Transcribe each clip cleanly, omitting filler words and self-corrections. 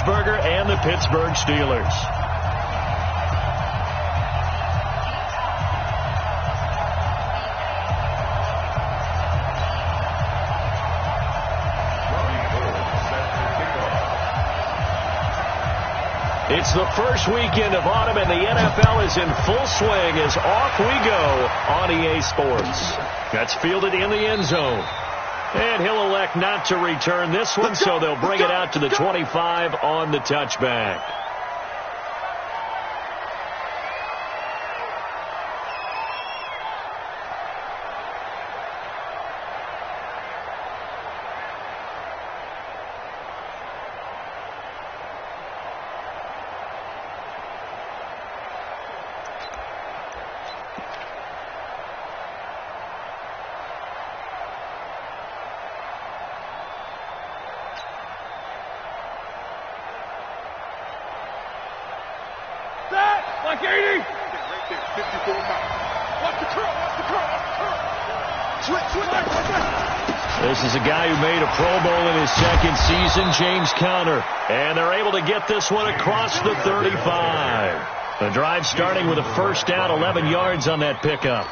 Roethlisberger and the Pittsburgh Steelers. It's the first weekend of autumn, and the NFL is in full swing as off we go on EA Sports. That's fielded in the end zone. And he'll elect not to return this one, so they'll bring it out to the 25 on the touchback. Like 80. Right there, 54 miles. Watch the curl, watch the curl, watch the curl. Switch. This is a guy who made a Pro Bowl in his second season, James Conner. And they're able to get this one across the 35. The drive starting with a first down, 11 yards on that pickup.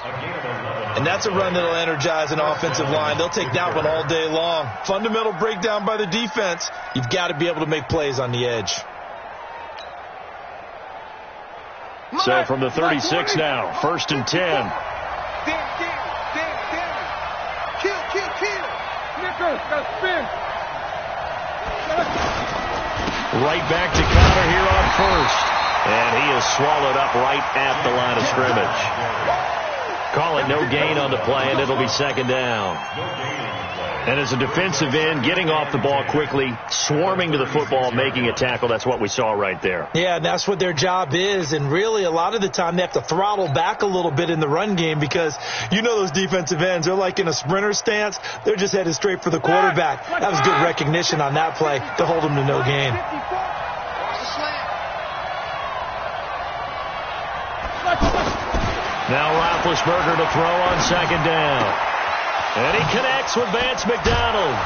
And that's a run that'll energize an offensive line. They'll take that one all day long. Fundamental breakdown by the defense. You've got to be able to make plays on the edge. So from the 36 now, 1st and 10. Damn. Kill. Snickers, got to spin. Right back to Conner here on first. And he is swallowed up right at the line of scrimmage. Call it no gain on the play, and it'll be second down. And as a defensive end, getting off the ball quickly, swarming to the football, making a tackle, that's what we saw right there. Yeah, and that's what their job is. And really, a lot of the time, they have to throttle back a little bit in the run game because you know those defensive ends, they're like in a sprinter stance. They're just headed straight for the quarterback. That was good recognition on that play to hold them to no gain. Now Roethlisberger to throw on second down. And he connects with Vance McDonald.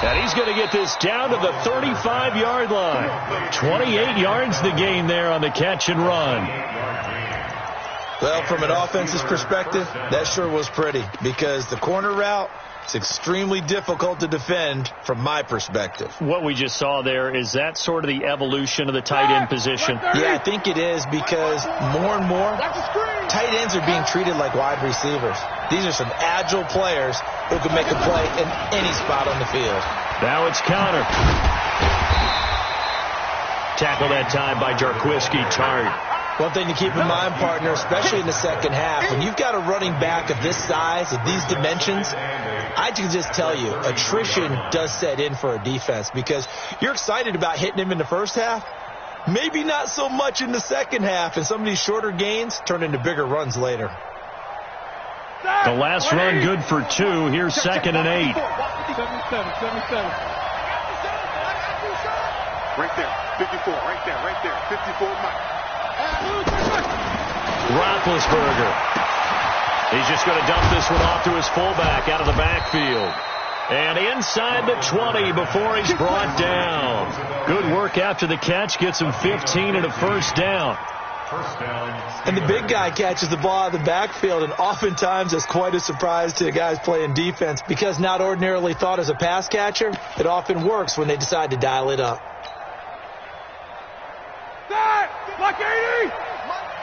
And he's going to get this down to the 35-yard line. 28 yards the gain there on the catch and run. Well, from an offense's perspective, that sure was pretty because the corner route, it's extremely difficult to defend from my perspective. What we just saw there, is that sort of the evolution of the tight end position? Yeah, I think it is because more and more tight ends are being treated like wide receivers. These are some agile players who can make a play in any spot on the field. Now it's Conner. Tackle that time by Jarquiski Tart. One thing to keep in mind, partner, especially in the second half, when you've got a running back of this size, of these dimensions, I can just tell you, attrition does set in for a defense because you're excited about hitting him in the first half. Maybe not so much in the second half, and some of these shorter gains turn into bigger runs later. The last run good for 2. Here's 2nd and 8. 77. Right there, 54, right there, 54 miles. Roethlisberger. He's just going to dump this one off to his fullback out of the backfield. And inside the 20 before he's brought down. Good work after the catch. Gets him 15 and a first down. And the big guy catches the ball out of the backfield, and oftentimes it's quite a surprise to the guys playing defense because not ordinarily thought as a pass catcher, it often works when they decide to dial it up. Like 80!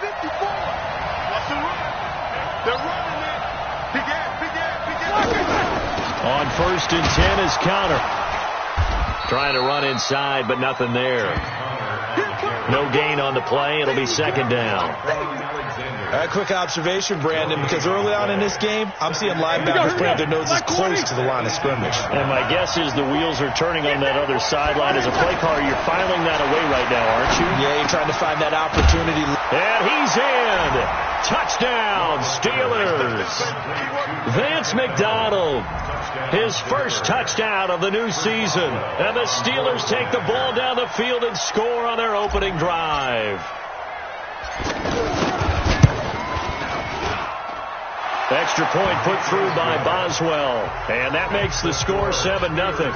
54! What's the run? They're running it! Big ass! On 1st and 10 is Conner. Trying to run inside, but nothing there. No gain on the play. It'll be second down. A quick observation, Brandon, because early on in this game, I'm seeing linebackers putting their noses close to the line of scrimmage. And my guess is the wheels are turning on that other sideline. As a play caller, you're filing that away right now, aren't you? Yeah, you're trying to find that opportunity. And he's in. Touchdown, Steelers. Vance McDonald. His first touchdown of the new season. And the Steelers take the ball down the field and score on their opening drive. Extra point put through by Boswell. And that makes the score 7-0.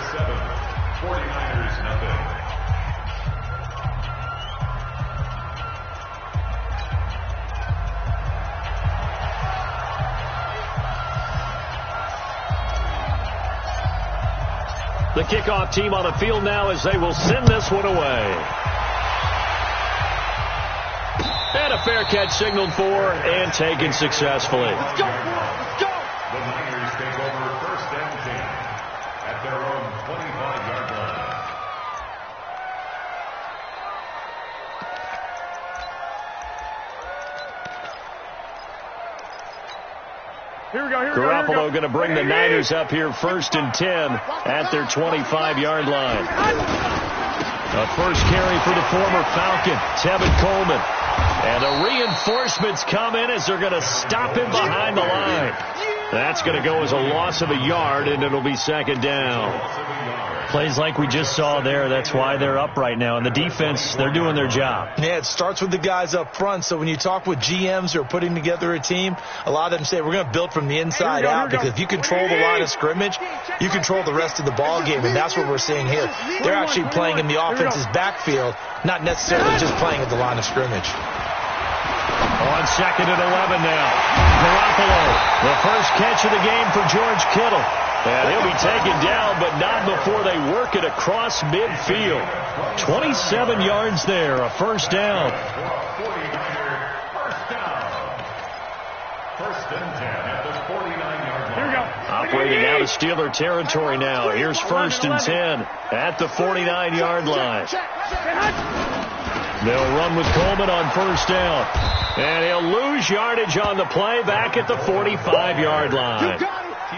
The kickoff team on the field now as they will send this one away. And a fair catch signaled for and taken successfully. Let's go, let's go. The Niners take over 1st and 10 at their own 25-yard line. Here we go, Garoppolo going to bring the Niners up here 1st and 10 at their 25-yard line. A first carry for the former Falcon, Tevin Coleman. And the reinforcements come in as they're going to stop him behind the line. That's going to go as a loss of a yard, and it'll be 2nd down. Plays like we just saw there. That's why they're up right now. And the defense, they're doing their job. Yeah, it starts with the guys up front. So when you talk with GMs who are putting together a team, a lot of them say we're going to build from the inside out, because if you control the line of scrimmage, you control the rest of the ball game, and that's what we're seeing here. They're actually playing in the offense's backfield, not necessarily just playing at the line of scrimmage. On 2nd and 11 now. Garoppolo, the first catch of the game for George Kittle. And he'll be taken down, but not before they work it across midfield. 27 yards there, a first down. 1st and 10 at the 49-yard line. Operating out of Steeler territory now. Here's 1st and 10 at the 49-yard line. They'll run with Coleman on 1st down. And he'll lose yardage on the play back at the 45-yard line.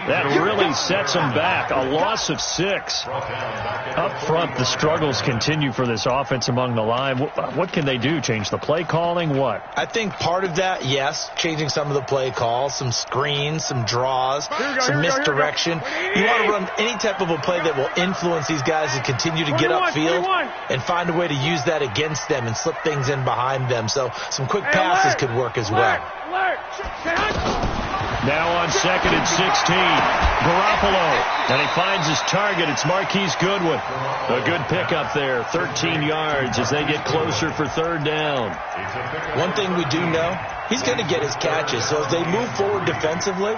That really sets them back. A loss of 6. Up front, the struggles continue for this offense among the line. What can they do? Change the play calling? What? I think part of that, yes, changing some of the play calls, some screens, some draws, some misdirection. You want to run any type of a play that will influence these guys to continue to get upfield and find a way to use that against them and slip things in behind them. So some quick passes could work as well. Now on 2nd and 16, Garoppolo, and he finds his target. It's Marquise Goodwin. A good pickup there, 13 yards as they get closer for 3rd down. One thing we do know, he's going to get his catches. So as they move forward defensively,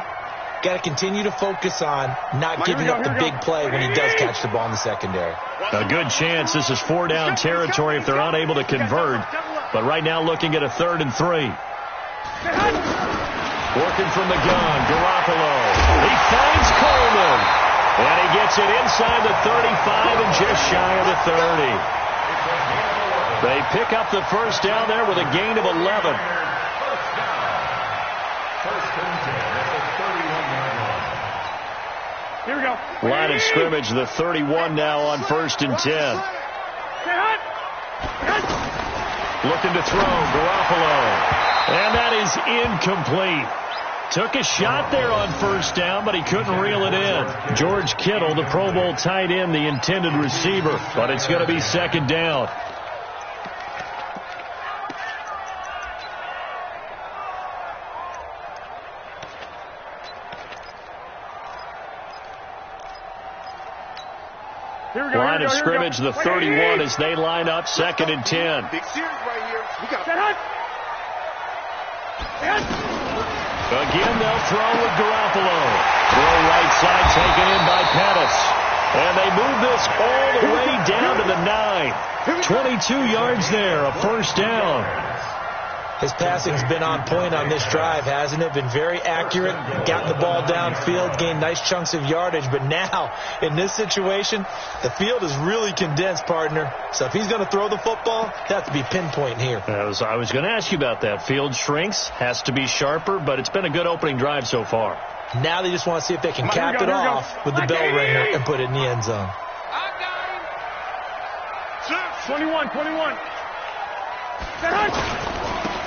got to continue to focus on not giving up the big play when he does catch the ball in the secondary. A good chance this is 4-down territory if they're unable to convert. But right now looking at a 3rd and 3. Working from the gun, Garoppolo. He finds Coleman. And he gets it inside the 35 and just shy of the 30. They pick up the first down there with a gain of 11. Here we go. Line of scrimmage, the 31 now on 1st and 10. Looking to throw, Garoppolo. And that is incomplete. Took a shot there on 1st down, but he couldn't reel it in. George Kittle, the Pro Bowl tight end, the intended receiver, but it's going to be 2nd down. Line of scrimmage, the 31 as they line up 2nd and 10. Big series right here. We got Again, they'll throw with Garoppolo. Throw right side taken in by Pettis. And they move this all the way down to the 9. 22 yards there, a first down. His passing's been on point on this drive, hasn't it? Been very accurate, gotten the ball downfield, gained nice chunks of yardage. But now, in this situation, the field is really condensed, partner. So if he's going to throw the football, that has to be pinpoint here. I was going to ask you about that. Field shrinks, has to be sharper, but it's been a good opening drive so far. Now they just want to see if they can cap it off with the bell ringer and put it in the end zone. 21.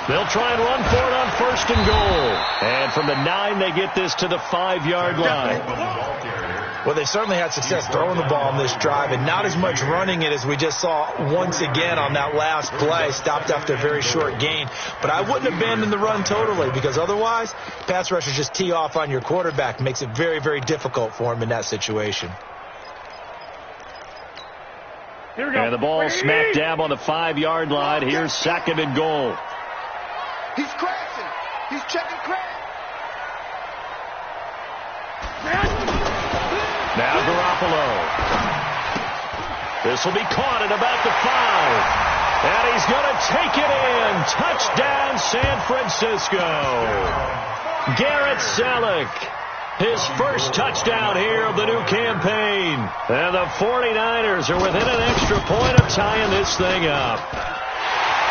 They'll try and run for it on 1st and goal. And from the 9, they get this to the 5-yard line. Well, they certainly had success throwing the ball on this drive, and not as much running it as we just saw once again on that last play. Stopped after a very short gain. But I wouldn't abandon the run totally, because otherwise, pass rushers just tee off on your quarterback. Makes it very, very difficult for him in that situation. Here we go. And the ball smack dab on the 5-yard line. Here's 2nd and goal. He's crashing. He's checking crash. Now Garoppolo. This will be caught at about the 5. And he's going to take it in. Touchdown, San Francisco. Garrett Selleck, his first touchdown here of the new campaign. And the 49ers are within an extra point of tying this thing up.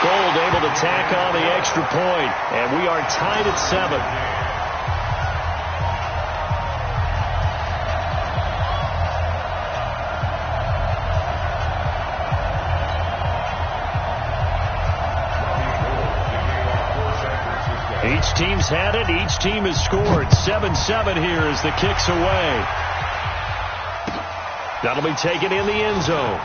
Gold able to tack on the extra point, and we are tied at 7. Each team's had it. Each team has scored. 7-7 here as the kick's away. That'll be taken in the end zone.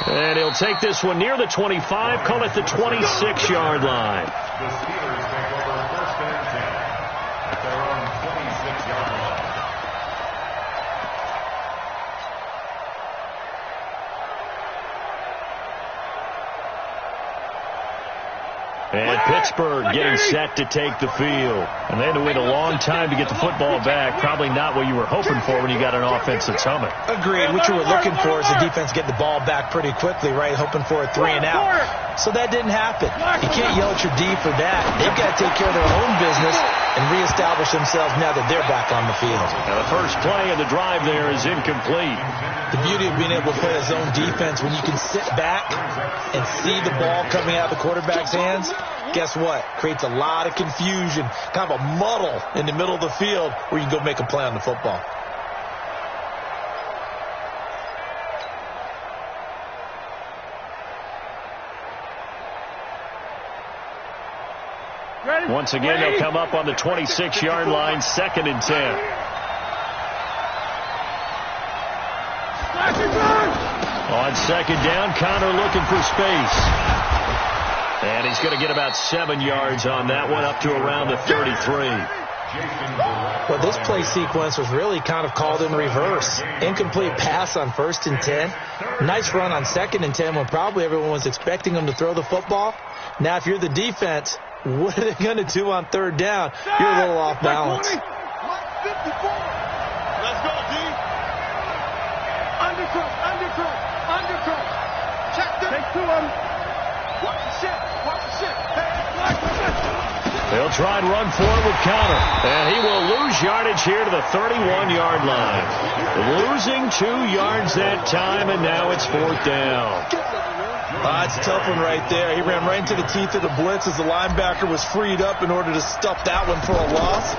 And he'll take this one near the 25, call it the 26-yard line. The Steelers take over first and 10 at their own 26-yard line. And Pittsburgh getting set to take the field. And they had to wait a long time to get the football back. Probably not what you were hoping for when you got an offense that's humming. Agreed. What you were looking for is the defense getting the ball back pretty quickly, right? Hoping for a 3 and out. So that didn't happen. You can't yell at your D for that. They've got to take care of their own business and reestablish themselves now that they're back on the field. Now the first play of the drive there is incomplete. The beauty of being able to play a zone defense, when you can sit back and see the ball coming out of the quarterback's hands, guess what? Creates a lot of confusion, kind of a muddle in the middle of the field where you can go make a play on the football. Once again, they'll come up on the 26-yard line, 2nd and 10. On 2nd down, Connor looking for space. And he's going to get about 7 yards on that one, up to around the 33. Well, this play sequence was really kind of called in reverse. Incomplete pass on 1st and 10. Nice run on 2nd and 10 when probably everyone was expecting him to throw the football. Now, if you're the defense, what are they going to do on 3rd down? You're a little off balance. 54. Let's go, D. Undercut. Check them. Take 2 of them. Watch the shit. They'll try and run for it with Connor. And he will lose yardage here to the 31-yard line. Losing 2 yards that time, and now it's 4th down. It's a tough one right there. He ran right into the teeth of the blitz as the linebacker was freed up in order to stuff that one for a loss.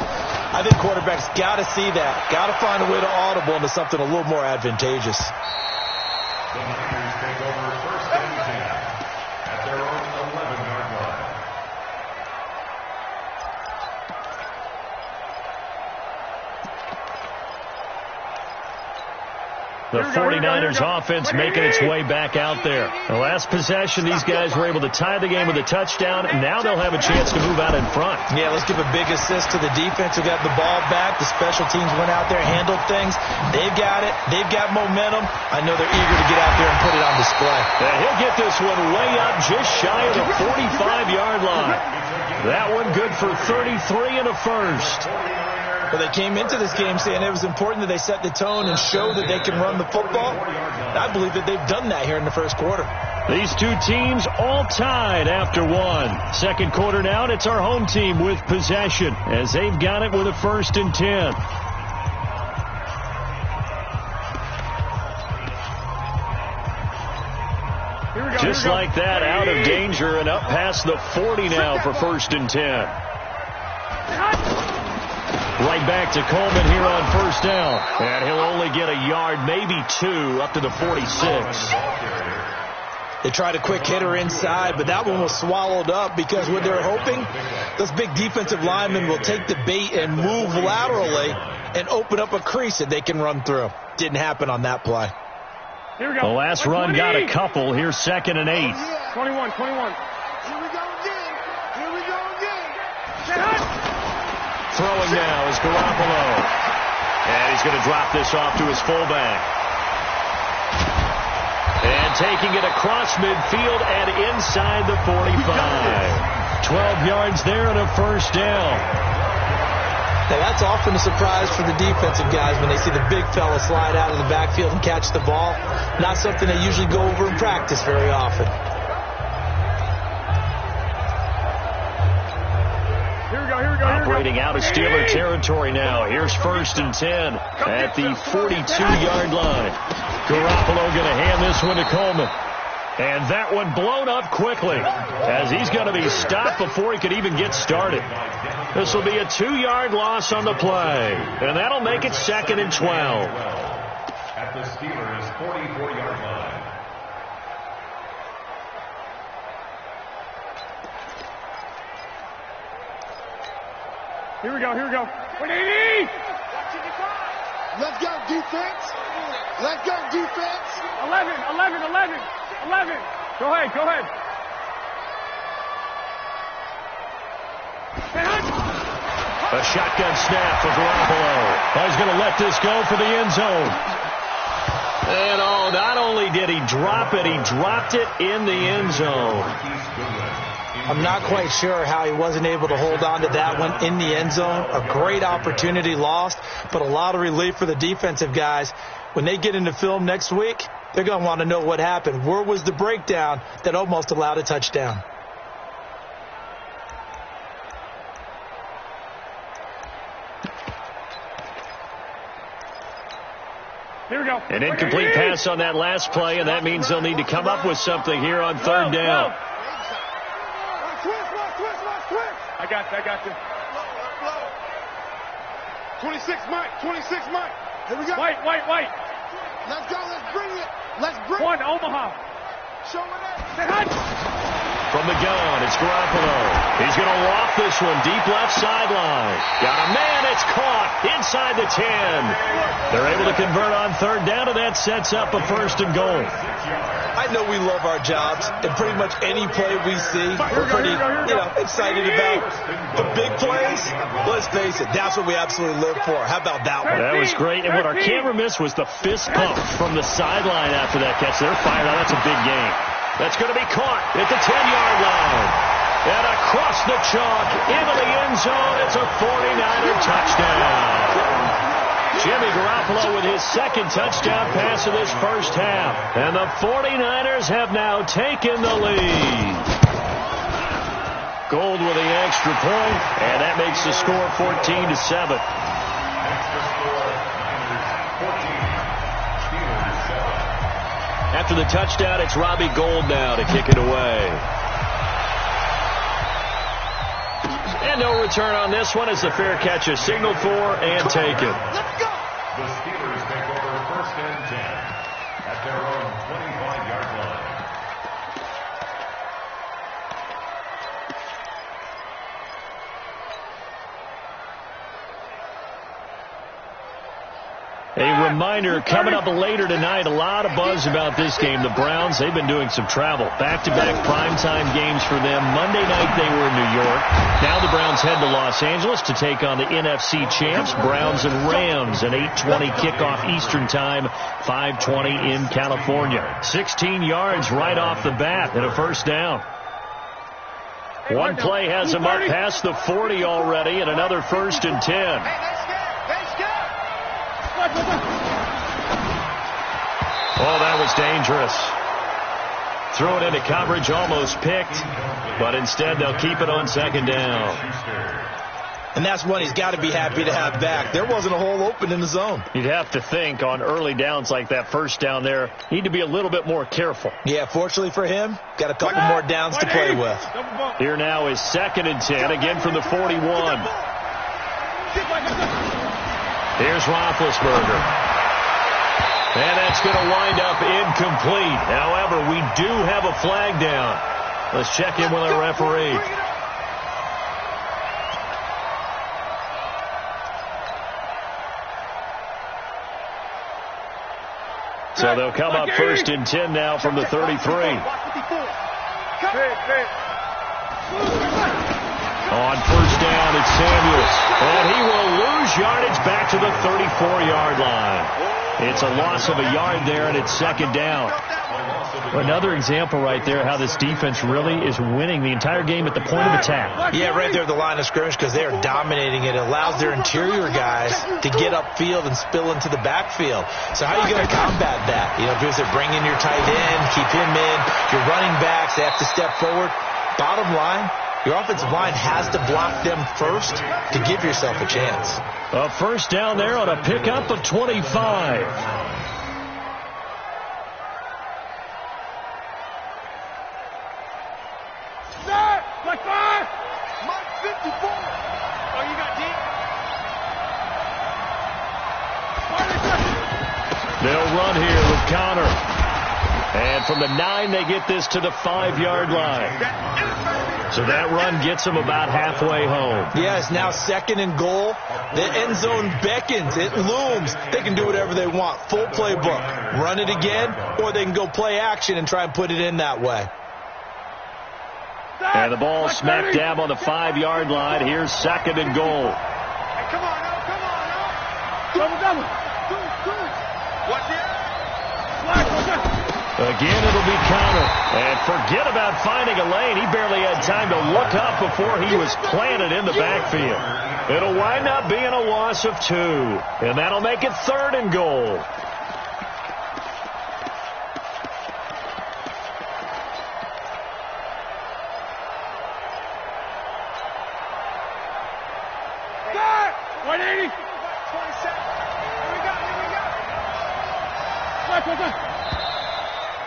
I think quarterbacks got to see that. Got to find a way to audible into something a little more advantageous. The Niners take over first and 10 at their own 11-yard line. The 49ers offense making its way back out there. The last possession, these guys were able to tie the game with a touchdown, and now they'll have a chance to move out in front. Yeah, let's give a big assist to the defense who got the ball back. The special teams went out there, handled things. They've got it. They've got momentum. I know they're eager to get out there and put it on display. And he'll get this one way up just shy of the 45-yard line. That one good for 33 and a first. Well, they came into this game saying it was important that they set the tone and show that they can run the football. I believe that they've done that here in the first quarter. These two teams all tied after one. Second quarter now, and it's our home team with possession as they've got it with a 1st and 10. Just like that, out of danger and up past the 40 now for 1st and 10. Right back to Coleman here on 1st down. And he'll only get a yard, maybe 2, up to the 46. They tried a quick hitter inside, but that one was swallowed up because what they're hoping, those big defensive linemen will take the bait and move laterally and open up a crease that they can run through. Didn't happen on that play. Here we go. The last run got a couple. Here's 2nd and 8. 21. Here we go again. Throwing now is Garoppolo. And he's going to drop this off to his fullback. And taking it across midfield and inside the 45. 12 yards there and a 1st down. Now, that's often a surprise for the defensive guys when they see the big fella slide out of the backfield and catch the ball. Not something they usually go over in practice very often. Operating out of Steeler territory now. Here's 1st and 10 at the 42-yard line. Garoppolo going to hand this one to Coleman. And that one blown up quickly as he's going to be stopped before he could even get started. This will be a 2-yard loss on the play, and that'll make it 2nd and 12. At the Steelers' 44-yard line. Here we go. 180! Let's go, defense. Let's go, defense. 11. Go ahead. A shotgun snap for Garoppolo. Oh, he's going to let this go for the end zone. And not only did he drop it, he dropped it in the end zone. I'm not quite sure how he wasn't able to hold on to that one in the end zone. A great opportunity lost, but a lot of relief for the defensive guys. When they get into film next week, they're going to want to know what happened. Where was the breakdown that almost allowed a touchdown? Here we go. An incomplete pass on that last play, and that means they'll need to come up with something here on 3rd down. I got you. 26 Mike. Here we go. White. Let's go. Let's bring it. One, Omaha. Show it up. From the gun, it's Garoppolo. He's going to loft this one deep left sideline. Got a man. It's caught inside the 10. They're able to convert on 3rd down, and that sets up a 1st and goal. I know we love our jobs, and pretty much any play we see, we're pretty, excited about. The big plays, let's face it, that's what we absolutely live for. How about that one? That was great, and what our camera missed was the fist pump from the sideline after that catch. They're fired out. That's a big game. That's going to be caught at the 10-yard line. And across the chalk into the end zone, it's a 49er touchdown. Jimmy Garoppolo with his 2nd touchdown pass of this first half. And the 49ers have now taken the lead. Gold with the extra point, and that makes the score 14-7. Extra score, Niners 14, Steelers 7. After the touchdown, it's Robbie Gould now to kick it away. And no return on this one as the fair catch is signaled for and taken. Let's go. The Steelers take over 1st and 10 at their own 25-yard line. A reminder, coming up later tonight, a lot of buzz about this game. The Browns, they've been doing some travel. Back-to-back primetime games for them. Monday night they were in New York. Now the Browns head to Los Angeles to take on the NFC champs, Browns and Rams. An 8:20 kickoff Eastern time, 5:20 in California. 16 yards right off the bat and a 1st down. One play has him up past the 40 already and another 1st and 10. Oh, that was dangerous. Throw it into coverage, almost picked, but instead they'll keep it on 2nd down. And that's one he's got to be happy to have back. There wasn't a hole open in the zone. You'd have to think on early downs like that 1st down there, need to be a little bit more careful. Yeah, fortunately for him, got a couple more downs to play with. Here now is 2nd and 10, again from the 41. Here's Roethlisberger. And that's going to wind up incomplete. However, we do have a flag down. Let's check in with our referee. So they'll come up 1st and 10 now from the 33. On 1st down, it's Samuels. And he will lose yardage back to the 34-yard line. It's a loss of a yard there, and it's second down. Another example right there how this defense really is winning the entire game at the point of attack. Yeah, right there at the line of scrimmage because they are dominating it. It allows their interior guys to get upfield and spill into the backfield. So how are you going to combat that? You know, because they bring in your tight end, keep him in. Your running backs, they have to step forward. Bottom line, your offensive line has to block them first to give yourself a chance. A first down there on a pickup of 25. They'll run here with Connor. And from the 9, they get this to the 5-yard line. So that run gets them about halfway home. Yeah, it's now second and goal. The end zone beckons. It looms. They can do whatever they want. Full playbook. Run it again, or they can go play action and try and put it in that way. And the ball smack dab on the 5-yard line. Here's second and goal. Hey, come on now, come on now. Double. Watch it. Again, it'll be Connor. And forget about finding a lane. He barely had time to look up before he was planted in the backfield. It'll wind up being a loss of 2. And that'll make it third and goal.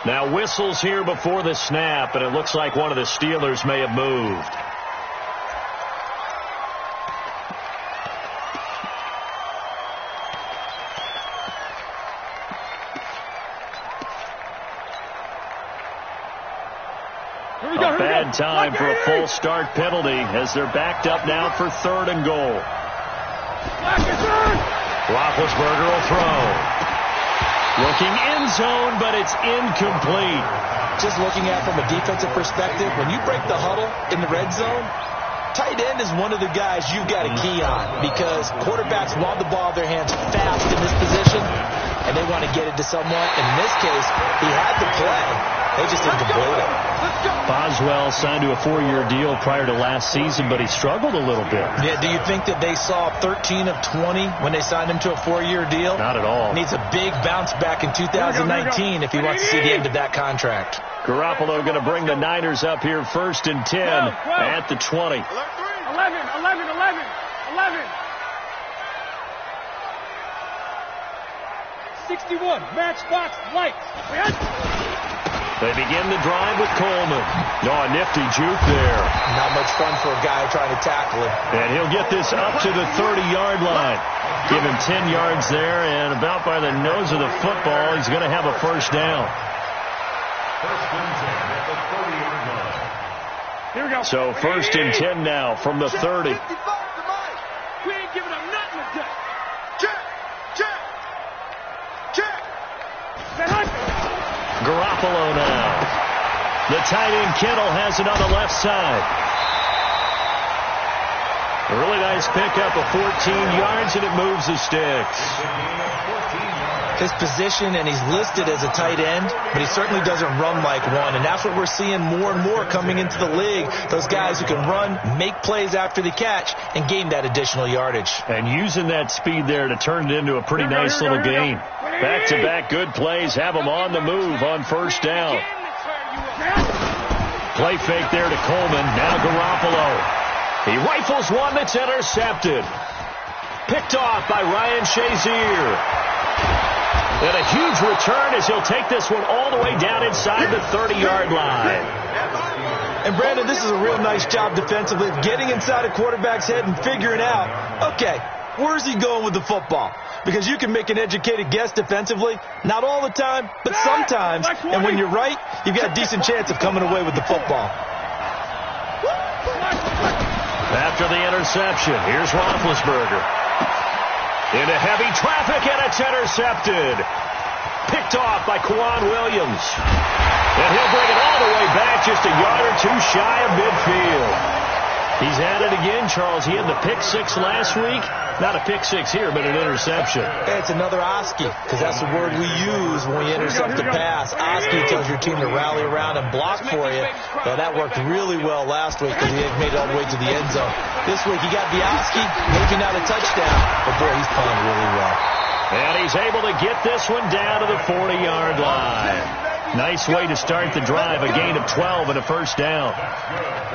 Now whistles here before the snap, and it looks like one of the Steelers may have moved. A bad time for a false start penalty as they're backed up now for third and goal. Roethlisberger will throw. Looking end zone, but it's incomplete. Just looking at it from a defensive perspective, when you break the huddle in the red zone, tight end is one of the guys you've got to key on because quarterbacks want the ball in their hands fast in this position, and they want to get it to someone. In this case, he had the play. They just didn't complete it. Boswell signed to a 4-year deal prior to last season, but he struggled a little bit. Yeah, do you think that they saw 13 of 20 when they signed him to a 4-year deal? Not at all. Needs a big bounce back in 2019 if he wants to see the end of that contract. Garoppolo going to bring the Niners up here first and 10 at the 20. 11. 61, matchbox lights. They begin the drive with Coleman. A nifty juke there. Not much fun for a guy trying to tackle him. And he'll get this up to the 30-yard line. Give him 10 yards there, and about by the nose of the football, he's going to have a first down. Here we go. So first and 10 now from the 30. We ain't giving up nothing today. Check. Garoppolo now. The tight end Kittle has it on the left side. A really nice pickup of 14 yards, and it moves the sticks. His position, and he's listed as a tight end, but he certainly doesn't run like one, and that's what we're seeing more and more coming into the league. Those guys who can run, make plays after the catch, and gain that additional yardage. And using that speed there to turn it into a pretty nice little game. Back-to-back good plays have them on the move on first down. Play fake there to Coleman. Now Garoppolo. He rifles one that's intercepted. Picked off by Ryan Shazier. And a huge return as he'll take this one all the way down inside the 30-yard line. And, Brandon, this is a real nice job defensively of getting inside a quarterback's head and figuring out, okay, where's he going with the football? Because you can make an educated guess defensively. Not all the time, but sometimes. And when you're right, you've got a decent chance of coming away with the football. After the interception, here's Roethlisberger. Into heavy traffic, and it's intercepted. Picked off by Quan Williams. And he'll bring it all the way back, just a yard or two shy of midfield. He's at it again, Charles. He had the pick six last week. Not a pick six here, but an interception. It's another Oski, because that's the word we use when we intercept the pass. Oski tells your team to rally around and block for you. Well, that worked really well last week because he made it all the way to the end zone. This week he got the Oski, maybe not a touchdown, but boy, he's playing really well. And he's able to get this one down to the 40-yard line. Nice way to start the drive, a gain of 12 and a first down.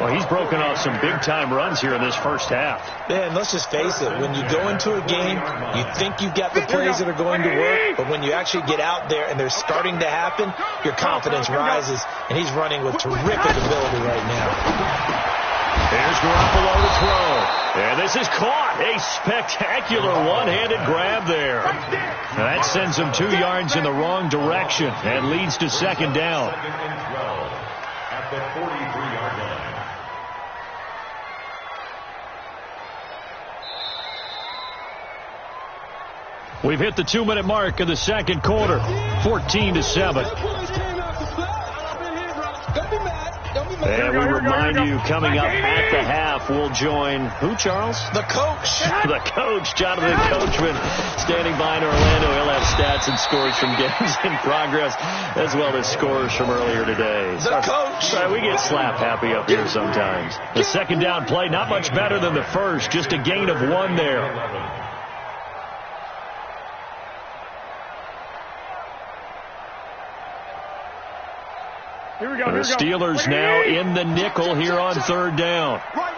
Well, he's broken off some big-time runs here in this first half. Man, let's just face it. When you go into a game, you think you've got the plays that are going to work, but when you actually get out there and they're starting to happen, your confidence rises, and he's running with terrific ability right now. Here's Garoppolo to throw. And this is caught. A spectacular one-handed grab there. That sends him 2 yards in the wrong direction and leads to second down. At the 43-yard line. We've hit the 2-minute mark of the second quarter. 14-7. And we remind you, coming up at the half, we'll join who, Charles? The coach. The coach, Jonathan Coachman, standing by in Orlando. He'll have stats and scores from games in progress, as well as scores from earlier today. The coach. Sorry, we get slap happy up here sometimes. The second down play, not much better than the first, just a gain of 1 there. The Steelers now in the nickel here on third down. Right.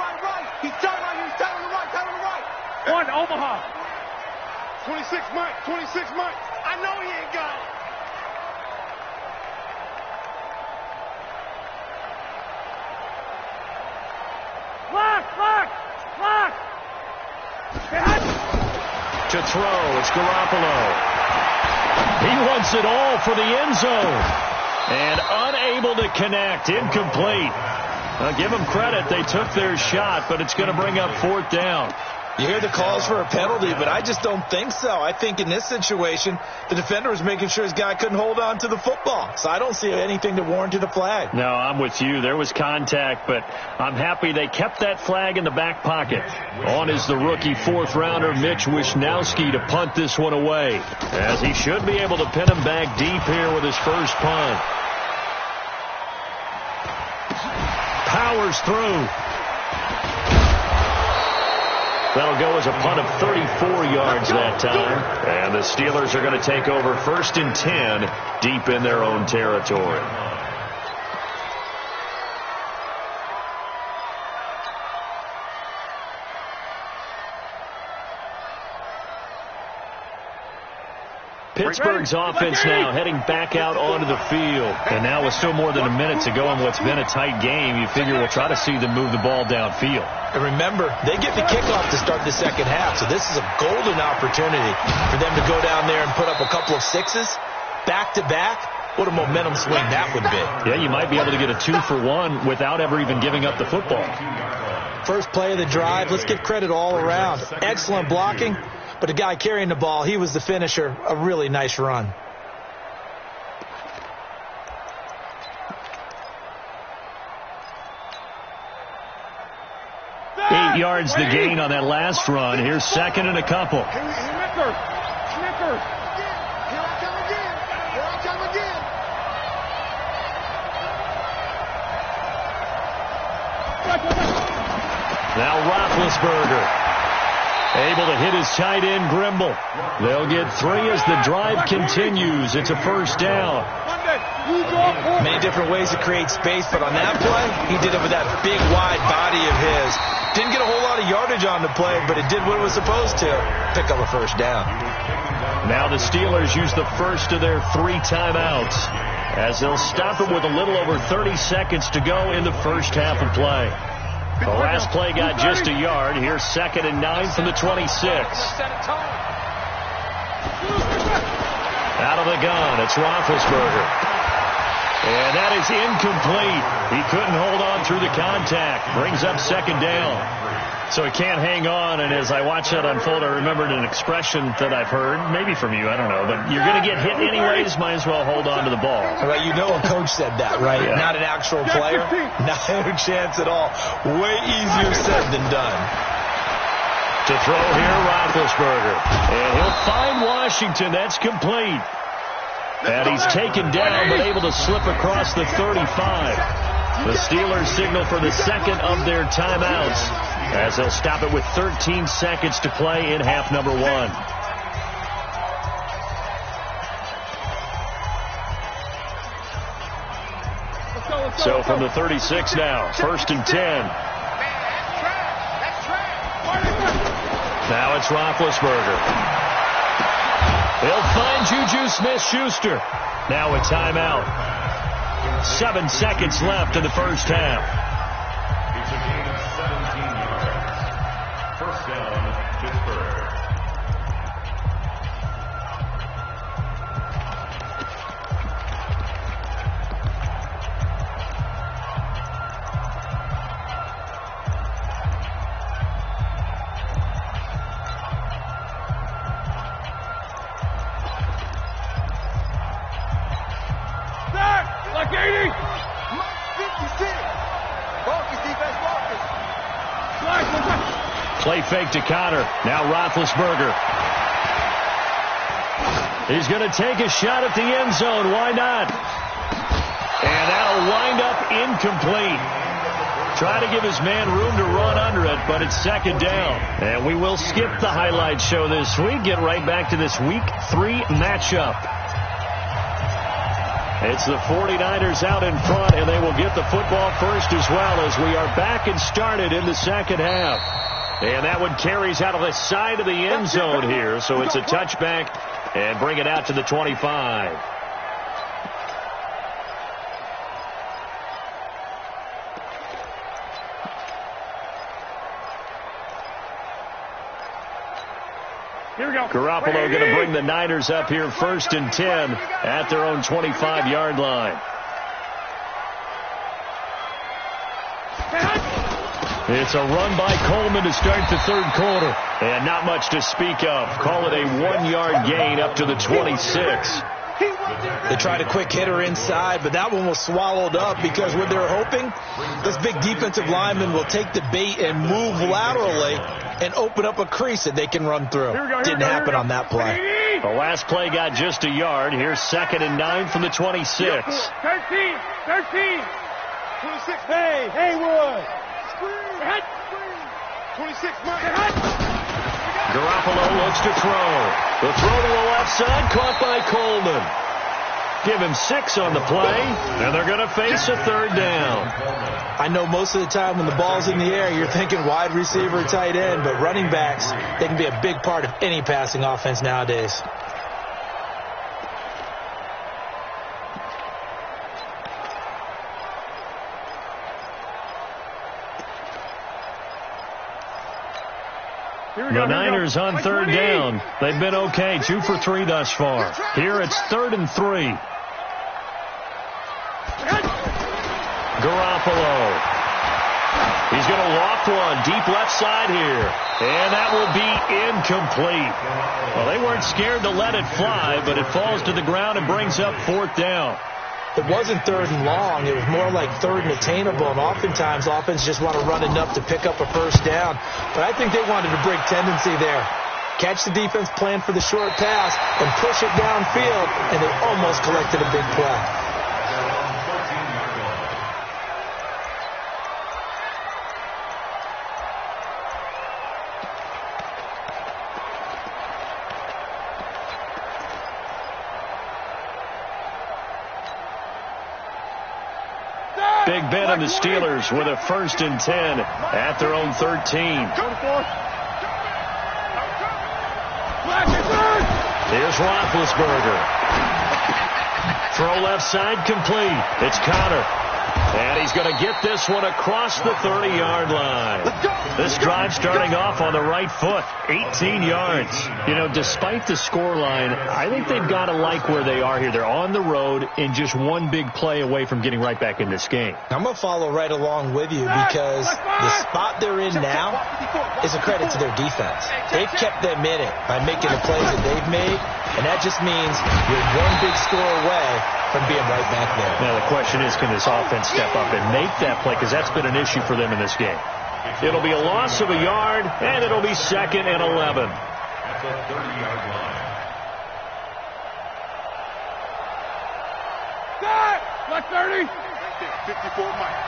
He's telling right. One, Omaha. 26 Mike. I know he ain't got it. Lock. To throw, it's Garoppolo. He wants it all for the end zone. And unable to connect, incomplete. Give them credit, they took their shot, but it's going to bring up fourth down. You hear the calls for a penalty, but I just don't think so. I think in this situation, the defender was making sure his guy couldn't hold on to the football. So I don't see anything that warranted a flag. No, I'm with you. There was contact, but I'm happy they kept that flag in the back pocket. On is the rookie fourth-rounder, Mitch Wishnowski, to punt this one away, as he should be able to pin him back deep here with his first punt. Powers through. That'll go as a punt of 34 yards that time. And the Steelers are going to take over 1st and 10 deep in their own territory. Pittsburgh's offense now heading back out onto the field. And now with still more than a minute to go in what's been a tight game, you figure we'll try to see them move the ball downfield. And remember, they get the kickoff to start the second half, so this is a golden opportunity for them to go down there and put up a couple of sixes back-to-back. What a momentum swing that would be. Yeah, you might be able to get a 2-for-1 without ever even giving up the football. First play of the drive, let's give credit all around. Excellent blocking. But the guy carrying the ball, he was the finisher. A really nice run. Eight yards the gain on that last run. Here's second and a couple. Snicker. Here I come again. Now Roethlisberger. Able to hit his tight end, Grimble. They'll get 3 as the drive continues. It's a first down. Many different ways to create space, but on that play, he did it with that big, wide body of his. Didn't get a whole lot of yardage on the play, but it did what it was supposed to. Pick up a first down. Now the Steelers use the first of their 3 timeouts, as they'll stop it with a little over 30 seconds to go in the first half of play. The last play got just a yard. Here's 2nd and 9 from the 26. Out of the gun, it's Roethlisberger. And that is incomplete. He couldn't hold on through the contact. Brings up second down. So he can't hang on, and as I watch that unfold, I remembered an expression that I've heard, maybe from you, I don't know, but you're going to get hit anyways, might as well hold on to the ball. Well, you know a coach said that, right? Yeah. Not an actual player. No chance at all. Way easier said than done. To throw here, Roethlisberger. And he'll find Washington. That's complete. And he's taken down, but able to slip across the 35. The Steelers signal for the second of their timeouts as they'll stop it with 13 seconds to play in half number 1. So from the 36 now, 1st and 10. Now it's Roethlisberger. He'll find Juju Smith-Schuster. Now a timeout. 7 seconds left in the first half. It's a gain of 17 yards. First down, Pittsburgh. Play fake to Connor. Now Roethlisberger. He's going to take a shot at the end zone. Why not? And that'll wind up incomplete. Try to give his man room to run under it, but it's second down. And we will skip the highlight show this week. Get right back to this Week 3 matchup. It's the 49ers out in front, and they will get the football first as well as we are back and started in the second half. And that one carries out of the side of the end zone here, so it's a touchback and bring it out to the 25. Here we go. Garoppolo going to bring the Niners up here 1st and 10 at their own 25-yard line. It's a run by Coleman to start the third quarter. And not much to speak of. Call it a 1-yard gain up to the 26. They tried a quick hitter inside, but that one was swallowed up because what they're hoping, this big defensive lineman will take the bait and move laterally and open up a crease that they can run through. Didn't happen on that play. The last play got just a yard. Here's 2nd and 9 from the 26. 13. 26. Hey, Haywood. 26, Mike. Garoppolo looks to throw. The throw to the left side, caught by Coleman. Give him 6 on the play, and they're going to face a third down. I know most of the time when the ball's in the air, you're thinking wide receiver, tight end, but running backs, they can be a big part of any passing offense nowadays. The Niners on third down. They've been okay, 2 for 3 thus far. Here it's 3rd and 3. Garoppolo. He's going to loft one deep left side here. And that will be incomplete. Well, they weren't scared to let it fly, but it falls to the ground and brings up 4th down. It wasn't 3rd and long. It was more like 3rd and attainable, and oftentimes offense just want to run enough to pick up a first down. But I think they wanted to break tendency there. Catch the defense plan for the short pass and push it downfield, and they almost collected a big play. Big Ben and the Steelers with a 1st and 10 at their own 13. Here's Roethlisberger. Throw left side complete. It's Connor. And he's going to get this one across the 30-yard line. This drive starting off on the right foot, 18 yards. You know, despite the scoreline, I think they've got to like where they are here. They're on the road and just one big play away from getting right back in this game. I'm going to follow right along with you because the spot they're in now is a credit to their defense. They've kept them in it by making the plays that they've made, and that just means you're one big score away from being right back there. Now the question is, can this offense step up and make that play? Because that's been an issue for them in this game. It'll be a loss of a yard, and it'll be 2nd and 11. At the 30-yard line. Like 30. 54 Mike.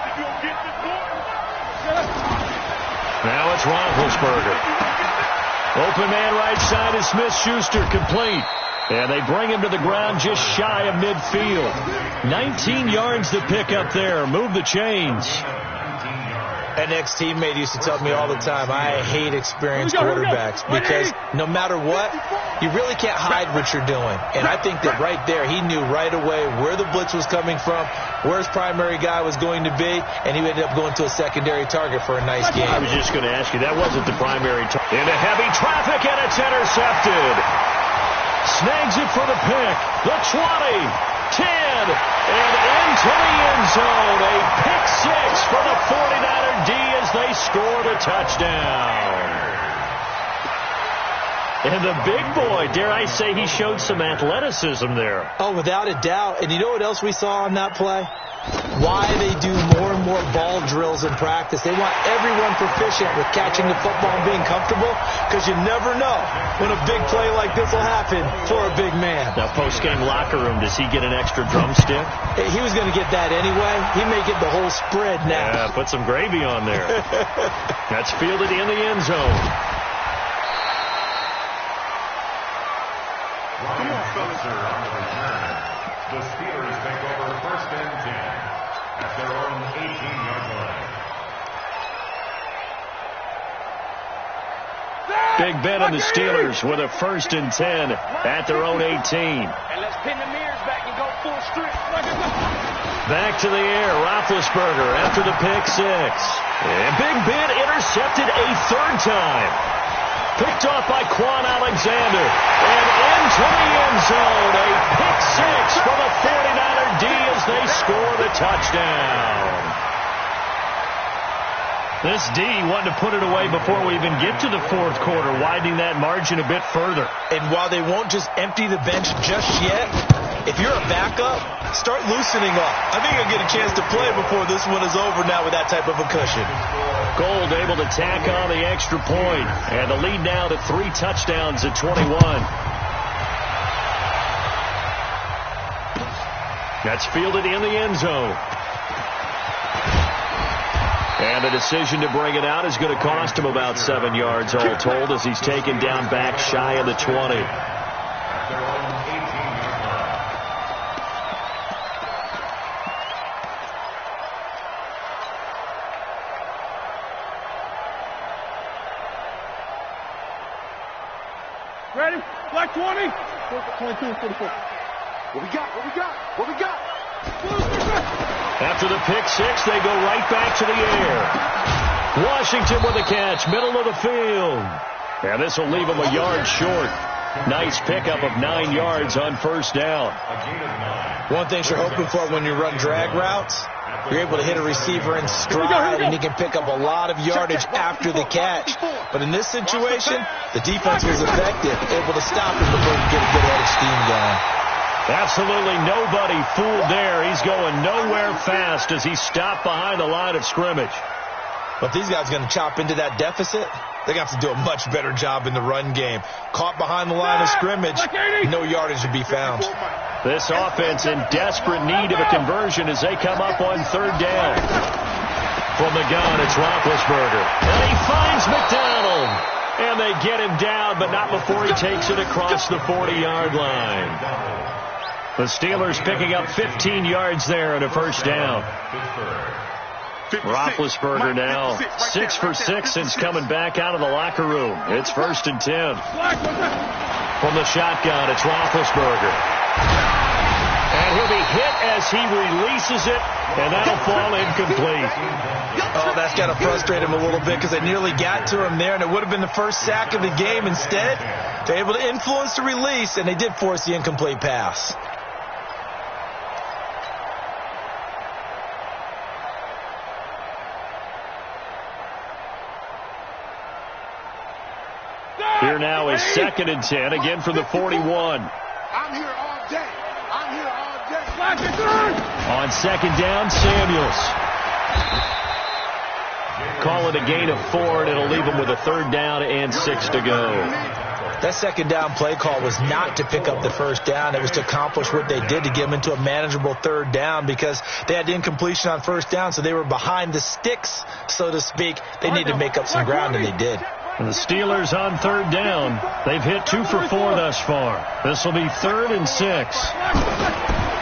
If you don't get this ball. Now it's Roethlisberger. Open man right side is Smith-Schuster, complete. And they bring him to the ground just shy of midfield. 19 yards to pick up there. Move the chains. An ex-teammate used to tell me all the time, I hate experienced quarterbacks because no matter what, you really can't hide what you're doing. And I think that right there, he knew right away where the blitz was coming from, where his primary guy was going to be, and he ended up going to a secondary target for a nice game. I was just going to ask you, that wasn't the primary target. Into heavy traffic, and it's intercepted. Snags it for the pick. The 20, 10, and into the end zone. A pick 6 for the 49er D as they score the touchdown. And the big boy, dare I say, he showed some athleticism there. Oh, without a doubt. And you know what else we saw on that play? Why they do more and more ball drills in practice. They want everyone proficient with catching the football and being comfortable, because you never know when a big play like this will happen for a big man. Now, post-game locker room, does he get an extra drumstick? He was going to get that anyway. He may get the whole spread now. Yeah, put some gravy on there. That's fielded in the end zone. Ryan Spencer on the return. The Steelers take over 1st and 10 at their own 18-yard line. Big Ben and the Steelers with a 1st and 10 at their own 18. And let's pin the mirrors back and go full strip. Back to the air, Roethlisberger after the pick 6. And Big Ben intercepted a 3rd time. Picked off by Quan Alexander. And into the end zone. A pick 6 for the 49er D as they score the touchdown. This D wanted to put it away before we even get to the 4th quarter, widening that margin a bit further. And while they won't just empty the bench just yet, if you're a backup, start loosening up. I think you'll get a chance to play before this one is over now with that type of a cushion. Gold able to tack on the extra point, and the lead now to 3 touchdowns at 21. That's fielded in the end zone. And the decision to bring it out is going to cost him about 7 yards all told as he's taken down back shy of the 20. At their own 18-yard line. Ready? Black 20. 22, 44. What we got? What we got? What we got? After the pick 6, they go right back to the air. Washington with a catch, middle of the field. And this will leave him a yard short. Nice pickup of 9 yards on 1st down. One thing you're hoping for when you run drag routes, you're able to hit a receiver in stride, and he can pick up a lot of yardage after the catch. But in this situation, the defense was effective, able to stop him before he could get a good head of steam going. Absolutely nobody fooled there. He's going nowhere fast as he's stopped behind the line of scrimmage. But these guys are going to chop into that deficit. They're going to have to do a much better job in the run game. Caught behind the line of scrimmage, no yardage to be found. This offense in desperate need of a conversion as they come up on 3rd down. From the gun, it's Roethlisberger. And he finds McDonald. And they get him down, but not before he takes it across the 40-yard line. The Steelers picking up 15 yards there and a 1st down. Roethlisberger now 6 for 6 since coming back out of the locker room. It's 1st and 10. From the shotgun, it's Roethlisberger. And he'll be hit as he releases it, and that'll fall incomplete. Oh, that's got to frustrate him a little bit because they nearly got to him there, and it would have been the first sack of the game. Instead, they're able to influence the release, and they did force the incomplete pass. Here now is 2nd and 10, again from the 41. I'm here all day. I'm here all day. On 2nd down, Samuels. call it a gain of 4, and it'll leave them with a 3rd down and 6 to go. That 2nd down play call was not to pick up the 1st down. It was to accomplish what they did, to get them into a manageable 3rd down, because they had incompletion on 1st down, so they were behind the sticks, so to speak. They needed to make up some ground, and they did. And the Steelers on 3rd down. They've hit 2 for 4 thus far. This will be 3rd and 6.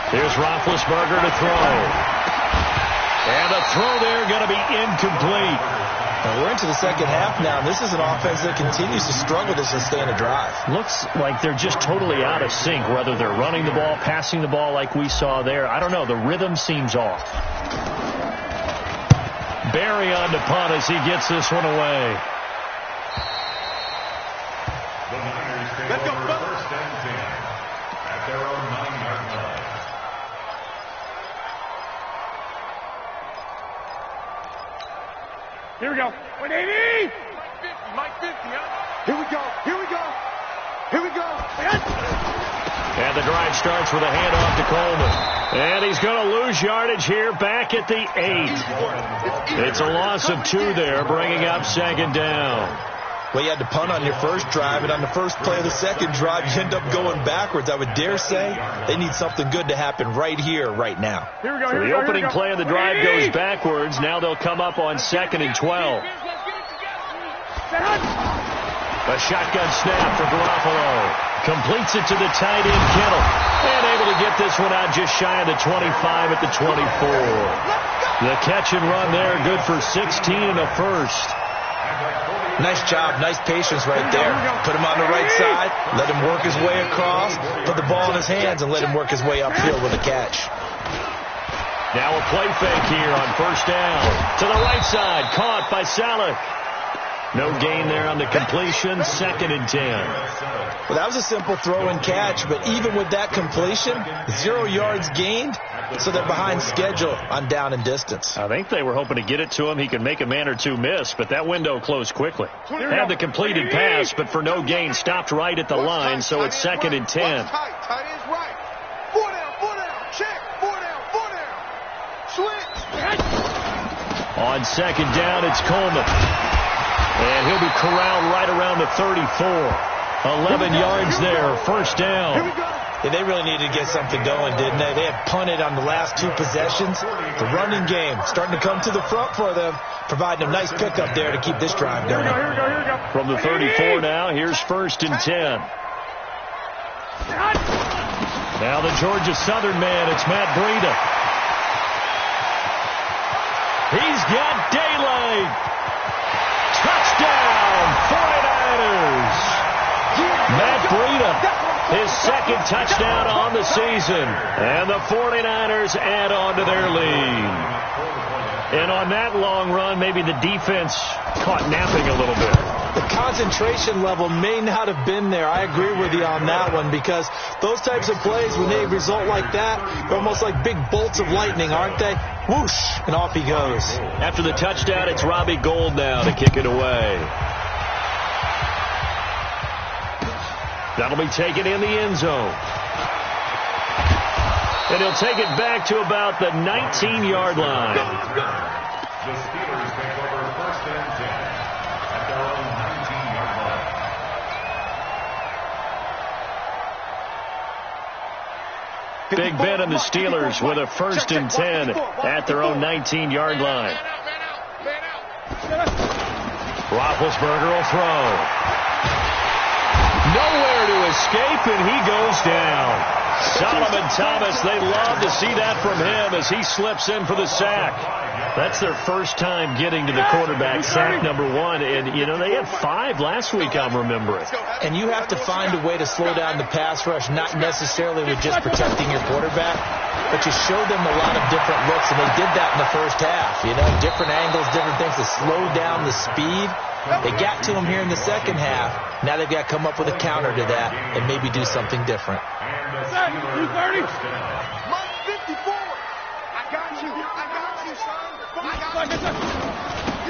Here's Roethlisberger to throw. And the throw there going to be incomplete. Well, we're into the 2nd half now, and this is an offense that continues to struggle to sustain a drive. Looks like they're just totally out of sync, whether they're running the ball, passing the ball like we saw there. I don't know. The rhythm seems off. Barry on the punt as he gets this one away. The Niners take over 1st and 10 at their own 9-yard line. Here we go. 180. Mike 50, huh? Here we go. Here we go. Here we go. And the drive starts with a handoff to Coleman. And he's going to lose yardage here back at the 8. It's a loss of 2 there, bringing up 2nd down. Well, you had to punt on your first drive, and on the first play of the second drive, you end up going backwards. I would dare say they need something good to happen right here, right now. Here we go. So the opening play of the drive goes backwards. Now they'll come up on 2nd and 12. A shotgun snap for Garoppolo. Completes it to the tight end, Kittle. And able to get this one out just shy of the 25 at the 24. The catch and run there, good for 16 and a 1st. Nice job, nice patience right there. Put him on the right side, let him work his way across, put the ball in his hands, and let him work his way upfield with a catch. Now a play fake here on 1st down. To the right side, caught by Saleh. No gain there on the completion, 2nd and 10. Well, that was a simple throw and catch, but even with that completion, 0 yards gained, so they're behind schedule on down and distance. I think they were hoping to get it to him. He could make a man or 2 miss, but that window closed quickly. Had the completed pass, but for no gain, stopped right at the line, so it's 2nd and 10. Tight ends right. 4 down, check. 4 down. Switch. On 2nd down, it's Coleman. And he'll be corralled right around the 34. 11 yards there, 1st down. Yeah, they really needed to get something going, didn't they? They had punted on the last 2 possessions. The running game starting to come to the front for them, providing a nice pickup there to keep this drive going. Here we go. From the 34 now, here's 1st and 10. Now the Georgia Southern man, it's Matt Breida. He's got daylight. Touchdown, 49ers. Matt Breida, his 2nd touchdown on the season. And the 49ers add on to their lead. And on that long run, maybe the defense caught napping a little bit. The concentration level may not have been there. I agree with you on that one, because those types of plays, when they result like that, they're almost like big bolts of lightning, aren't they? Whoosh, and off he goes. After the touchdown, it's Robbie Gould now to kick it away. That'll be taken in the end zone. And he'll take it back to about the 19-yard line. The Steelers take over 1st and 10 at their own 19-yard line. Big Ben and the Steelers with a 1st and 10 at their own 19-yard line. Roethlisberger will throw. Nowhere to escape, and he goes down. Solomon Thomas, they love to see that from him as he slips in for the sack. That's their first time getting to the quarterback, sack number 1. And, you know, they had 5 last week, I'm remembering. And you have to find a way to slow down the pass rush, not necessarily with just protecting your quarterback, but you show them a lot of different looks, and they did that in the first half. You know, different angles, different things to slow down the speed. They got to him here in the second half. Now they've got to come up with a counter to that and maybe do something different. And the Steelers 230. Mike 54. I got you, son.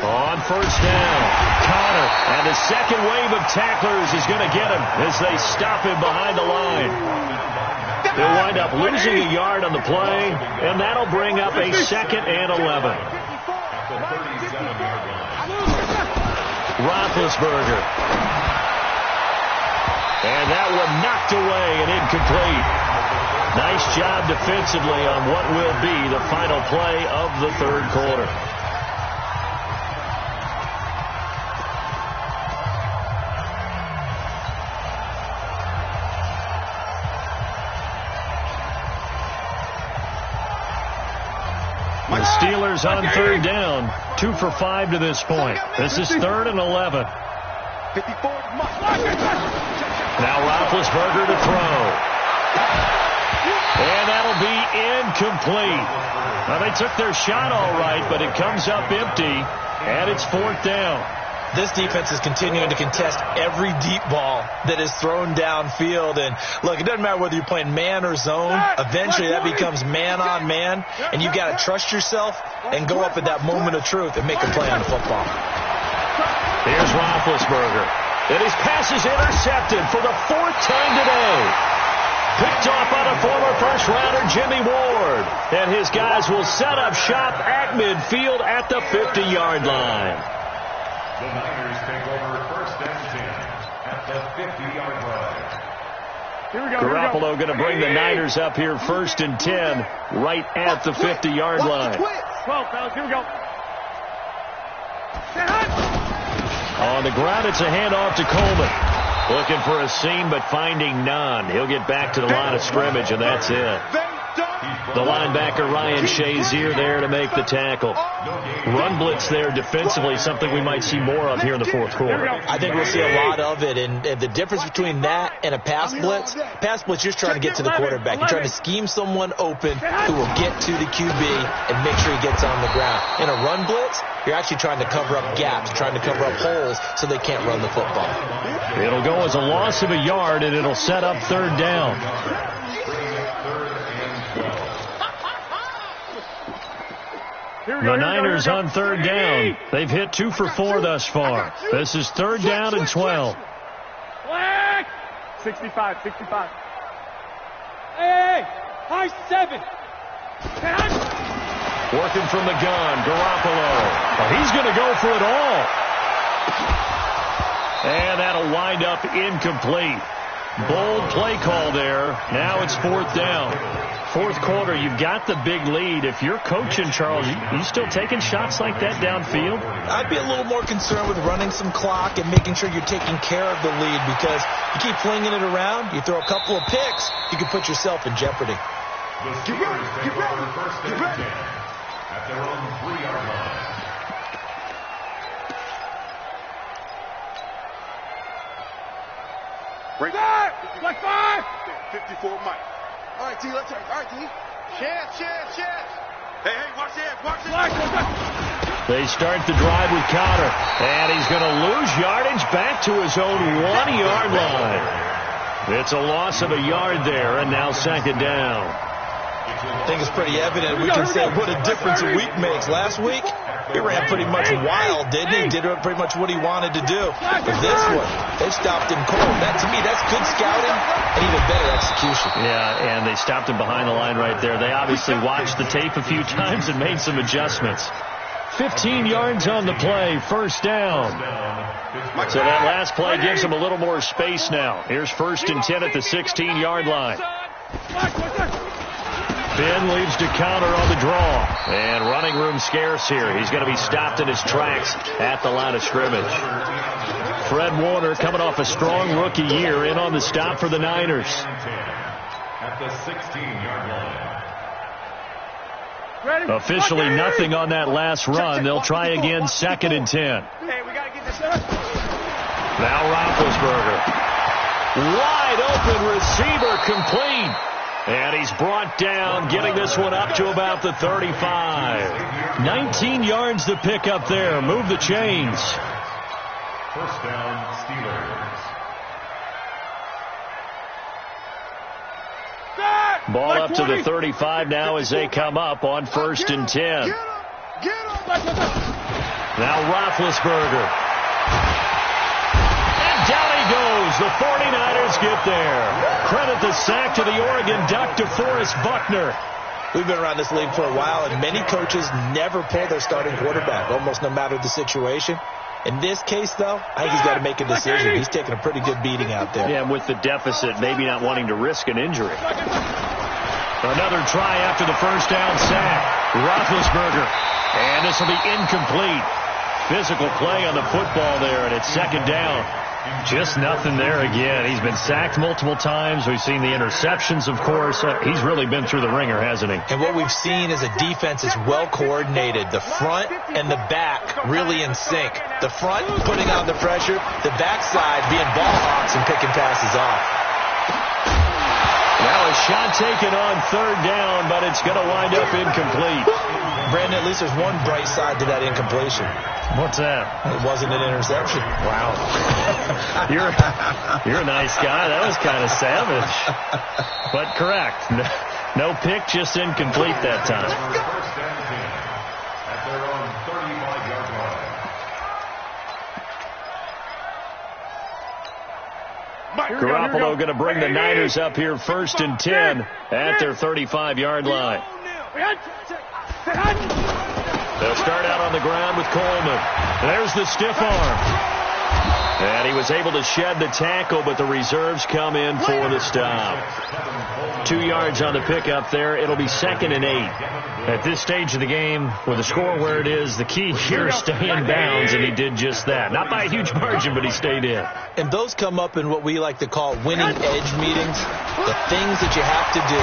On 1st down, Connor, and the second wave of tacklers is going to get him as they stop him behind the line. They'll wind up losing a yard on the play, and that'll bring up a 2nd and 11. At the 37-yard line. Roethlisberger. And that one knocked away and incomplete. Nice job defensively on what will be the final play of the third quarter. The Steelers on third down, 2 for 5 to this point. This is 3rd and 11. Now Roethlisberger to throw. And that'll be incomplete. Now they took their shot all right, but it comes up empty, and it's 4th down. This defense is continuing to contest every deep ball that is thrown downfield. And, look, it doesn't matter whether you're playing man or zone. Eventually that becomes man-on-man, and you've got to trust yourself and go up at that moment of truth and make a play on the football. Here's Roethlisberger. And his pass is intercepted for the 4th time today. Picked off by the former first-rounder Jimmy Ward. And his guys will set up shop at midfield at the 50-yard line. The Niners take over 1st and 10 at the 50-yard line. Garoppolo going to bring the Niners up here 1st and 10 right at the 50-yard line. 12, fellas, here we go. On the ground, it's a handoff to Coleman. Looking for a seam, but finding none. He'll get back to the line of scrimmage, and that's it. The linebacker, Ryan Shazier, there to make the tackle. Run blitz there defensively, something we might see more of here in the 4th quarter. I think we'll see a lot of it, and the difference between that and a pass blitz, you're just trying to get to the quarterback. You're trying to scheme someone open who will get to the QB and make sure he gets on the ground. In a run blitz, you're actually trying to cover up gaps, trying to cover up holes so they can't run the football. It'll go as a loss of a yard, and it'll set up 3rd down. The Niners on 3rd down. They've hit 2 for 4 thus far. This is 3rd down and 12. 65. Hey, high 7. Working from the gun, Garoppolo. Oh, he's going to go for it all. And that'll wind up incomplete. Bold play call there. Now it's 4th down. 4th quarter, you've got the big lead. If you're coaching, Charles, you still taking shots like that downfield? I'd be a little more concerned with running some clock and making sure you're taking care of the lead, because you keep flinging it around, you throw a couple of picks, you can put yourself in jeopardy. Get ready. 1st and 10 at their own 3-yard line. Break that! Like 5! 54 Mike. All right, T, let's go. All right, T. Chance. Hey, watch this. They start the drive with Cotter, and he's going to lose yardage back to his own 1-yard line. It's a loss of a yard there, and now 2nd down. I think it's pretty evident. We can say what a difference a week makes. Last week, he ran pretty much wild, didn't he? Did pretty much what he wanted to do. But this one, they stopped him cold. That, to me, that's good scouting and even better execution. Yeah, and they stopped him behind the line right there. They obviously watched the tape a few times and made some adjustments. 15 yards on the play, 1st down. So that last play gives them a little more space now. Here's 1st and 10 at the 16-yard line. Ben leaves to counter on the draw. And running room scarce here. He's going to be stopped in his tracks at the line of scrimmage. Fred Warner coming off a strong rookie year in on the stop for the Niners. At the 16-yard line. Officially nothing on that last run. They'll try again 2nd and 10. Hey, we got to get this done. Now Roethlisberger. Wide open receiver complete. And he's brought down, getting this one up to about the 35. 19 yards to pick up there. Move the chains. 1st down, Steelers. Ball up to the 35 now as they come up on 1st and 10. Now Roethlisberger. Down he goes. The 49ers get there. Credit the sack to the Oregon Duck, DeForest Buckner. We've been around this league for a while, and many coaches never pull their starting quarterback, almost no matter the situation. In this case, though, I think he's got to make a decision. He's taking a pretty good beating out there. Yeah, and with the deficit, maybe not wanting to risk an injury. Another try after the first down sack. Roethlisberger. And this will be incomplete. Physical play on the football there, and it's second down. Just nothing there again. He's been sacked multiple times. We've seen the interceptions, of course. He's really been through the ringer, hasn't he? And what we've seen is a defense is well coordinated. The front and the back really in sync. The front putting on the pressure, the backside being ball hawks and picking passes off. Now a shot taken on third down, but it's going to wind up incomplete. Brandon, at least there's one bright side to that incompletion. What's that? It wasn't an interception. Wow. You're a nice guy. That was kind of savage. But correct. No pick, just incomplete that time. First and 10 at their own 35-yard line. Garoppolo going to bring the Niners up here first and 10 at their 35-yard line. They'll start out on the ground with Coleman. There's the stiff arm. And he was able to shed the tackle, but the reserves come in for the stop. 2 yards on the pickup there. It'll be 2nd and 8. At this stage of the game, with the score where it is, the key here is stay in bounds, and he did just that. Not by a huge margin, but he stayed in. And those come up in what we like to call winning edge meetings. The things that you have to do.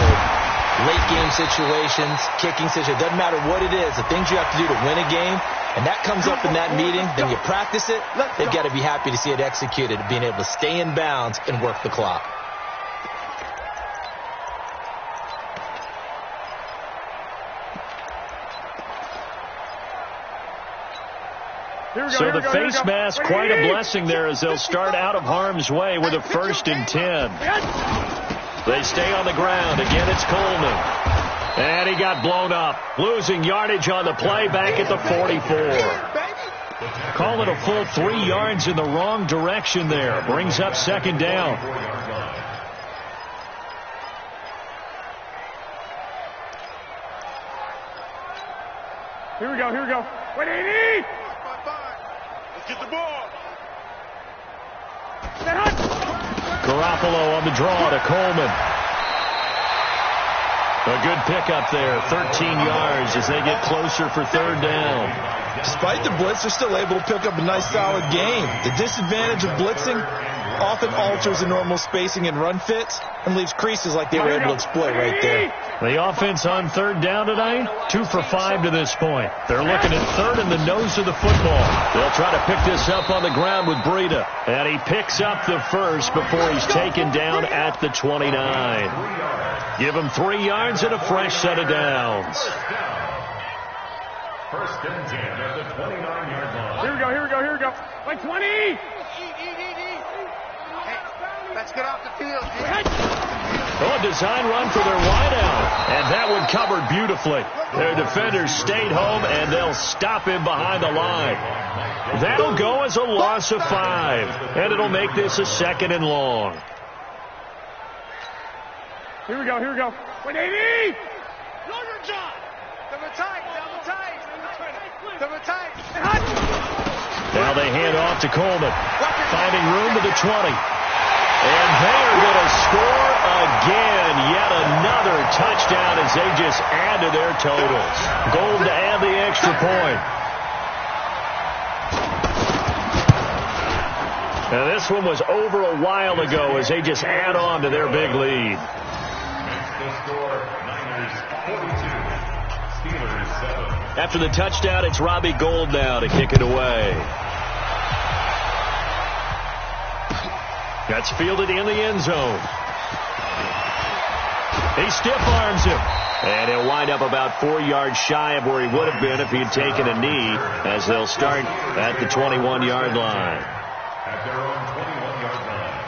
Late game situations, kicking situations, doesn't matter what it is, the things you have to do to win a game, and that comes up in that meeting, then you practice it, they've got to be happy to see it executed, being able to stay in bounds and work the clock. So the face mask, quite a blessing there as they'll start out of harm's way with a 1st and 10. They stay on the ground. Again, it's Coleman. And he got blown up. Losing yardage on the play back at the 44. Call it a full 3 yards in the wrong direction there. Brings up 2nd down. Here we go. Wait, 80! Let's get the ball. Garoppolo on the draw to Coleman. A good pickup there, 13 yards as they get closer for 3rd down. Despite the blitz, they're still able to pick up a nice solid game. The disadvantage of blitzing often alters the normal spacing and run fits and leaves creases like they were able to exploit right there. The offense on 3rd down tonight, 2 for 5 to this point. They're looking at 3rd in the nose of the football. They'll try to pick this up on the ground with Breida. And he picks up the first before he's taken down at the 29. Give him 3 yards and a fresh set of downs. 1st and 10 at the 29-yard line. Here we go. Like 20! Hey, let's get off the field. Oh, a design run for their wideout. And that one covered beautifully. Their defenders stayed home, and they'll stop him behind the line. That'll go as a loss of 5. And it'll make this a 2nd and long. Here we go. 180! Double tight. Now they hand off to Coleman. Finding room to the 20. And they are going to score again. Yet another touchdown as they just add to their totals. Gold to add the extra point. Now this one was over a while ago as they just add on to their big lead. The score, Niners 42, Steelers 7. After the touchdown, it's Robbie Gould now to kick it away. That's fielded in the end zone. He stiff arms him. And he'll wind up about 4 yards shy of where he would have been if he had taken a knee, as they'll start at the 21-yard line. At their own 21-yard line.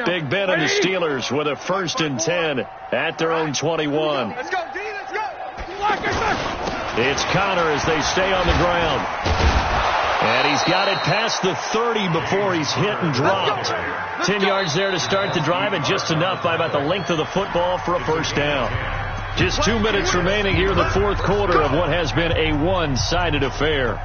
Big Ben and the Steelers with a 1st and 10 at their own 21. Let's go, D. Let's go. It's Connor as they stay on the ground. And he's got it past the 30 before he's hit and dropped. 10 yards there to start the drive, and just enough by about the length of the football for a first down. Just 2 minutes remaining here in the fourth quarter of what has been a one-sided affair.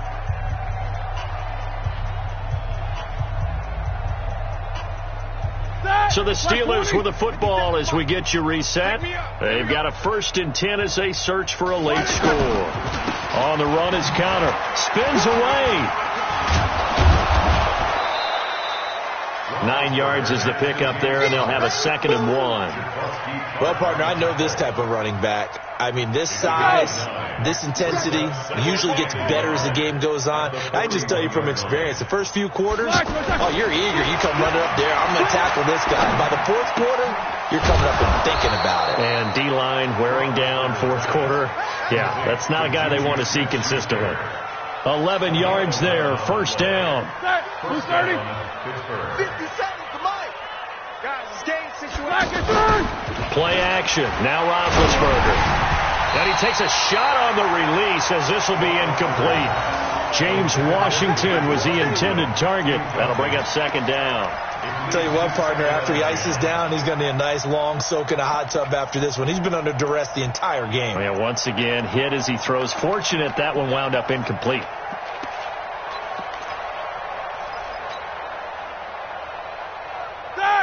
So the Steelers with the football as we get you reset. They've got a 1st and 10 as they search for a late score. On the run is Connor. Spins away. 9 yards is the pickup there, and they'll have a 2nd and 1. Well, partner, I know this type of running back. I mean, this size, this intensity usually gets better as the game goes on. I just tell you from experience, the first few quarters, oh, you're eager. You come running up there. I'm going to tackle this guy. By the fourth quarter, you're coming up and thinking about it. And D-line wearing down fourth quarter. Yeah, that's not a guy they want to see consistently. 11 yards there, first down. Who's starting? 50 seconds to Mike. Guys, it's game situation. Play action. Now Roethlisberger. And he takes a shot on the release as this will be incomplete. James Washington was the intended target. That'll bring up 2nd down. Tell you what, partner, after he ices down, he's going to need a nice long soak in a hot tub after this one. He's been under duress the entire game. Yeah, once again, hit as he throws. Fortunate that one wound up incomplete.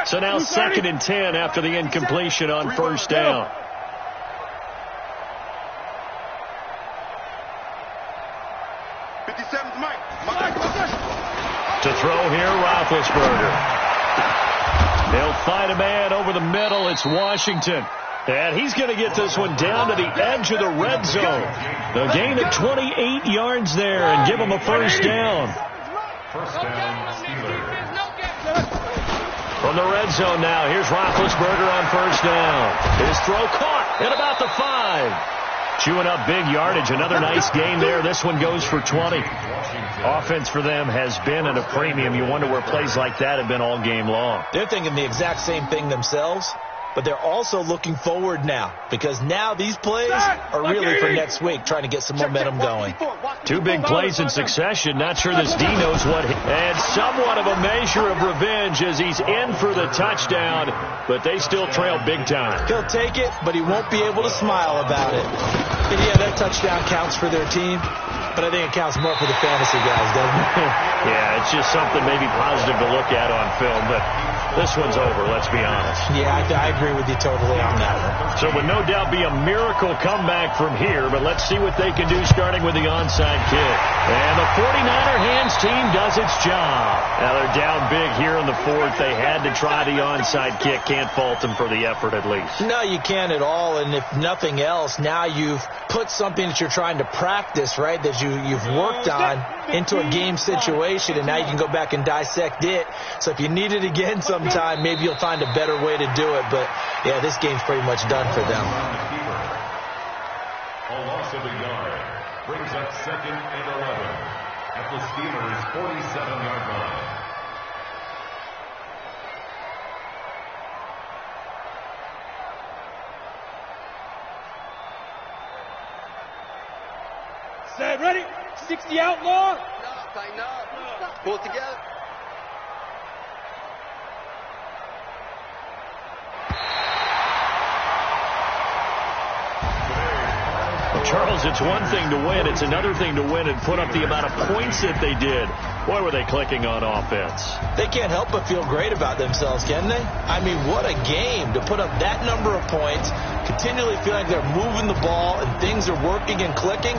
So now 2nd and 10 after the incompletion on first down. To throw here, Roethlisberger. They'll find a man over the middle. It's Washington. And he's going to get this one down to the edge of the red zone. The gain of 28 yards there and give him a first down. First down, Steelers. From the red zone now, here's Roethlisberger on first down. His throw caught at about the 5. Chewing up big yardage. Another nice gain there. This one goes for 20. Offense for them has been at a premium. You wonder where plays like that have been all game long. They're thinking the exact same thing themselves, but they're also looking forward now because now these plays are really for next week, trying to get some momentum going. 2 big plays in succession. Not sure this D knows what. And somewhat of a measure of revenge as he's in for the touchdown, but they still trail big time. He'll take it, but he won't be able to smile about it. And yeah, that touchdown counts for their team, but I think it counts more for the fantasy guys, doesn't it? Yeah, it's just something maybe positive to look at on film, but this one's over, let's be honest. Yeah, I agree with you totally on that one. So would no doubt be a miracle comeback from here, but let's see what they can do starting with the onside kick. And the 49er hands team does its job. Now they're down big here in the fourth. They had to try the onside kick. Can't fault them for the effort at least. No, you can't at all, and if nothing else, now you've put something that you're trying to practice, right, that you've worked on into a game situation, and now you can go back and dissect it. So if you need it again sometime, maybe you'll find a better way to do it. But, yeah, this game's pretty much done for them. A loss of a yard brings up 2nd and 11 at the Steelers' 47-yard line. Set, ready? 60 outlaw. Tighten up. Pull it together. Charles, it's one thing to win. It's another thing to win and put up the amount of points that they did. Boy, were they clicking on offense. They can't help but feel great about themselves, can they? I mean, what a game to put up that number of points, continually feel like they're moving the ball and things are working and clicking.